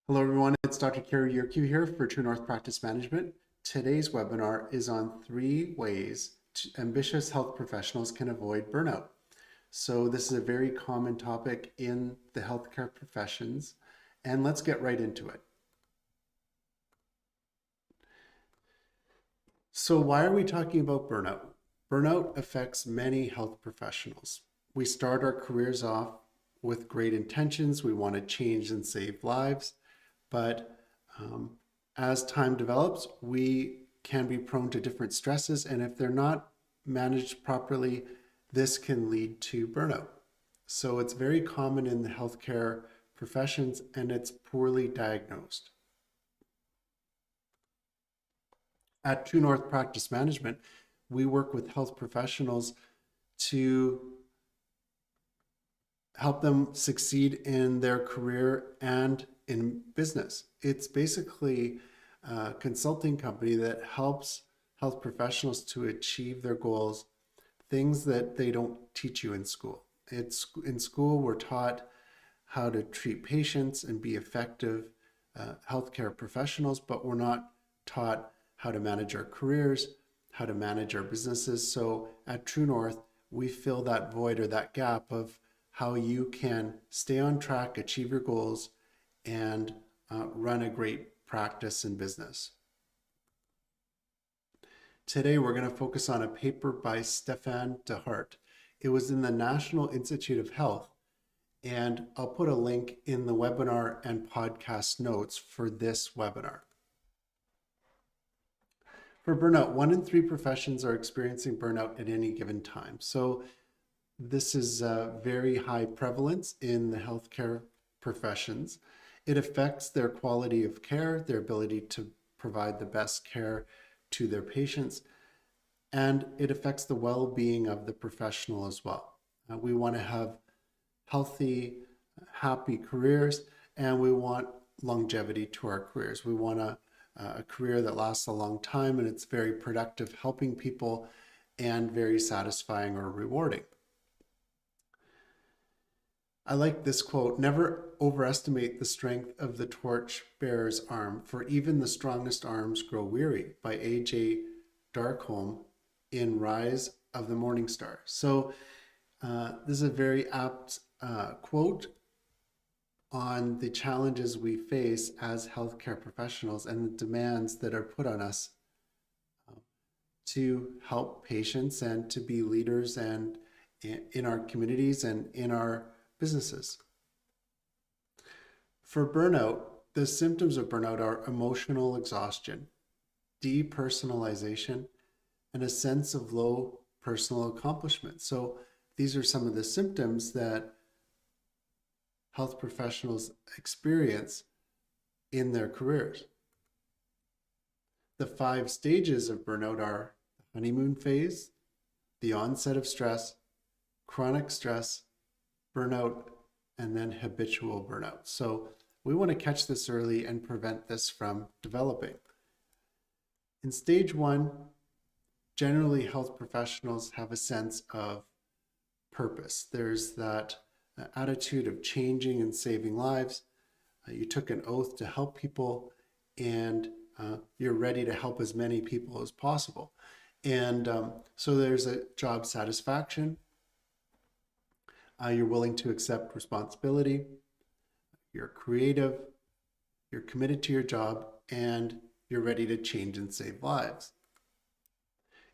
Hello everyone, it's Dr. Kerry Yerkew here for True North Practice Management. Today's webinar is on 3 ways ambitious health professionals can avoid burnout. So this is a very common topic in the healthcare professions, and let's get right into it. So why are we talking about burnout? Burnout affects many health professionals. We start our careers off with great intentions. We want to change and save lives. But as time develops, we can be prone to different stresses. And if they're not managed properly, this can lead to burnout. So it's very common in the healthcare professions, and it's poorly diagnosed. At True North Practice Management, we work with health professionals to help them succeed in their career and in business. It's basically a consulting company that helps health professionals to achieve their goals, things that they don't teach you in school. In school, we're taught how to treat patients and be effective healthcare professionals, but we're not taught how to manage our careers, how to manage our businesses. So at True North, we fill that void or that gap of how you can stay on track, achieve your goals, and run a great practice and business. Today, we're going to focus on a paper by Stefan de Hart. It was in the National Institute of Health, and I'll put a link in the webinar and podcast notes for this webinar. For burnout, 1 in 3 professions are experiencing burnout at any given time. So this is a very high prevalence in the healthcare professions. It affects their quality of care, their ability to provide the best care to their patients, and it affects the well-being of the professional as well. We want to have healthy, happy careers, and we want longevity to our careers. We want a career that lasts a long time, and it's very productive, helping people, and very satisfying or rewarding. I like this quote: "Never overestimate the strength of the torch bearer's arm, for even the strongest arms grow weary," by A.J. Darkholme in Rise of the Morning Star. So this is a very apt quote on the challenges we face as healthcare professionals and the demands that are put on us to help patients and to be leaders and in our communities and in our businesses. For burnout, the symptoms of burnout are emotional exhaustion, depersonalization, and a sense of low personal accomplishment. So these are some of the symptoms that health professionals experience in their careers. The 5 stages of burnout are the honeymoon phase, the onset of stress, chronic stress, burnout, and then habitual burnout. So we want to catch this early and prevent this from developing. In stage 1, generally health professionals have a sense of purpose. There's that attitude of changing and saving lives. You took an oath to help people, and you're ready to help as many people as possible. And so there's a job satisfaction. You're willing to accept responsibility, you're creative, you're committed to your job, and you're ready to change and save lives.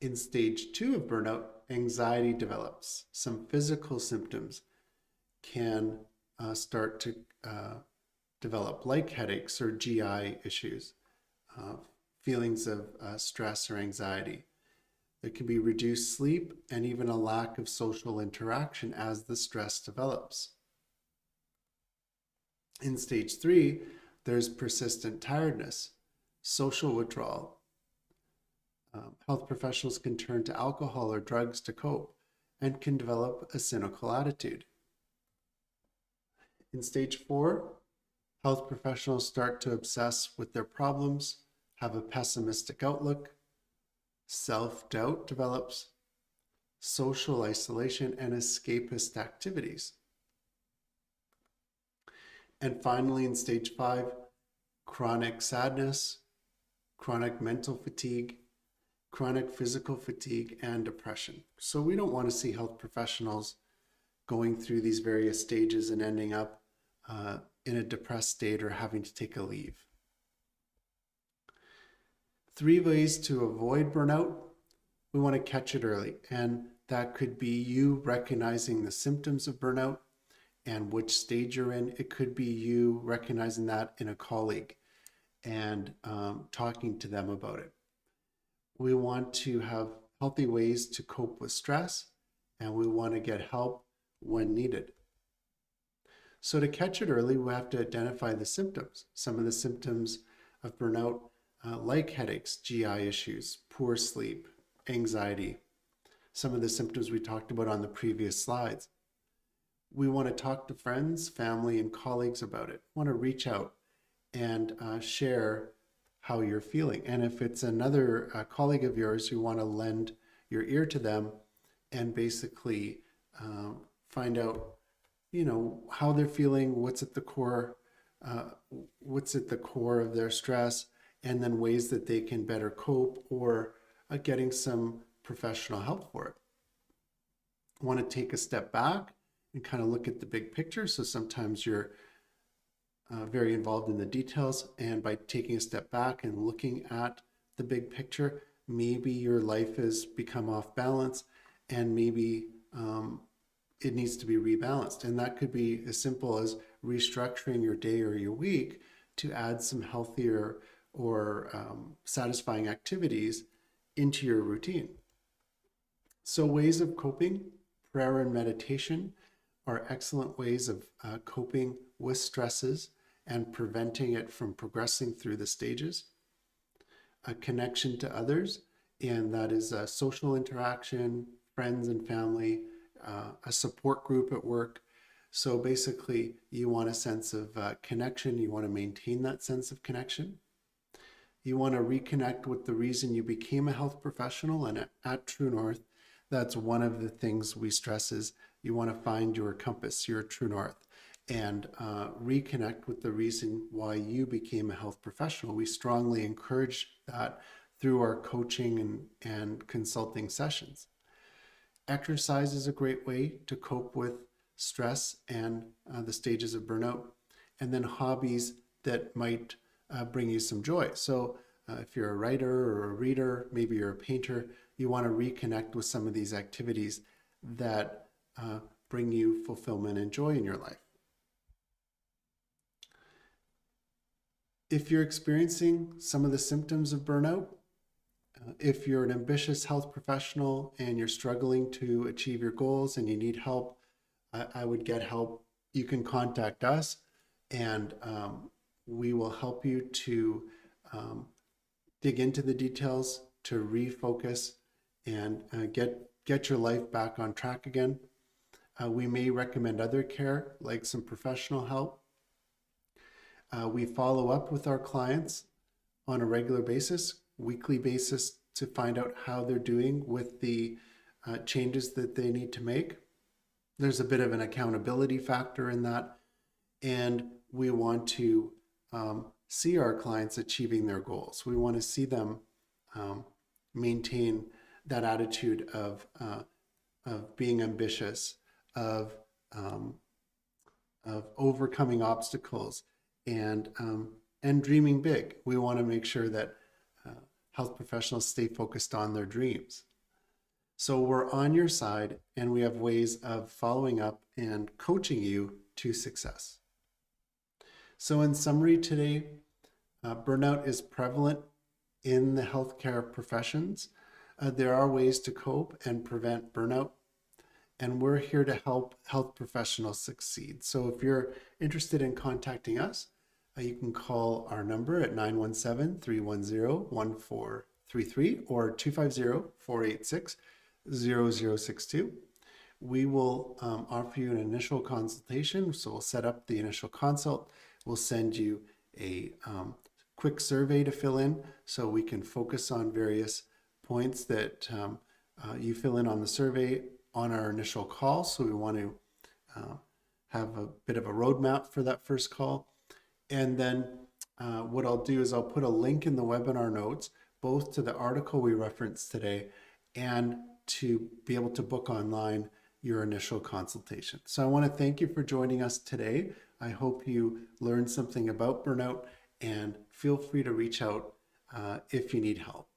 In stage 2 of burnout, anxiety develops. Some physical symptoms can start to develop, like headaches or GI issues, feelings of stress or anxiety. There can be reduced sleep and even a lack of social interaction as the stress develops. In stage 3, there's persistent tiredness, social withdrawal. Health professionals can turn to alcohol or drugs to cope and can develop a cynical attitude. In stage 4, health professionals start to obsess with their problems, have a pessimistic outlook, self-doubt develops, social isolation, and escapist activities. And finally, in stage 5, chronic sadness, chronic mental fatigue, chronic physical fatigue, and depression. So we don't want to see health professionals going through these various stages and ending up in a depressed state or having to take a leave. 3 ways to avoid burnout. We want to catch it early, and that could be you recognizing the symptoms of burnout and which stage you're in. It could be you recognizing that in a colleague and talking to them about it. We want to have healthy ways to cope with stress, and we want to get help when needed. So to catch it early, we have to identify the symptoms. Some of the symptoms of burnout, like headaches, GI issues, poor sleep, anxiety, some of the symptoms we talked about on the previous slides. We want to talk to friends, family, and colleagues about it. We want to reach out and share how you're feeling. And if it's another colleague of yours, you want to lend your ear to them and basically find out, how they're feeling, what's at the core of their stress, and then ways that they can better cope or getting some professional help for it. Want to take a step back and kind of look at the big picture. So sometimes you're very involved in the details, and by taking a step back and looking at the big picture, maybe your life has become off balance, and maybe it needs to be rebalanced. And that could be as simple as restructuring your day or your week to add some healthier or satisfying activities into your routine. So ways of coping, prayer and meditation are excellent ways of coping with stresses and preventing it from progressing through the stages. A connection to others, and that is a social interaction, friends and family, a support group at work. So basically, you want a sense of connection. You want to maintain that sense of connection. You want to reconnect with the reason you became a health professional. And at True North, that's one of the things we stress is you want to find your compass, your true north, and reconnect with the reason why you became a health professional. We strongly encourage that through our coaching and consulting sessions. Exercise is a great way to cope with stress and the stages of burnout. And then hobbies that might bring you some joy. So if you're a writer or a reader, maybe you're a painter, you want to reconnect with some of these activities that bring you fulfillment and joy in your life. If you're experiencing some of the symptoms of burnout, if you're an ambitious health professional and you're struggling to achieve your goals and you need help, I would get help. You can contact us, and we will help you to dig into the details, to refocus and get your life back on track again. We may recommend other care, like some professional help. We follow up with our clients on a regular basis, weekly basis, to find out how they're doing with the changes that they need to make. There's a bit of an accountability factor in that, and we want to see our clients achieving their goals. We want to see them maintain that attitude of being ambitious, of overcoming obstacles, and dreaming big. We want to make sure that health professionals stay focused on their dreams. So we're on your side, and we have ways of following up and coaching you to success. So in summary today, burnout is prevalent in the healthcare professions. There are ways to cope and prevent burnout, and we're here to help health professionals succeed. So if you're interested in contacting us, you can call our number at 917-310-1433 or 250-486-0062. We will offer you an initial consultation. So we'll set up the initial consult. We'll send you a quick survey to fill in so we can focus on various points that you fill in on the survey on our initial call. So we want to have a bit of a roadmap for that first call. And then what I'll do is I'll put a link in the webinar notes, both to the article we referenced today and to be able to book online your initial consultation. So I want to thank you for joining us today. I hope you learned something about burnout, and feel free to reach out if you need help.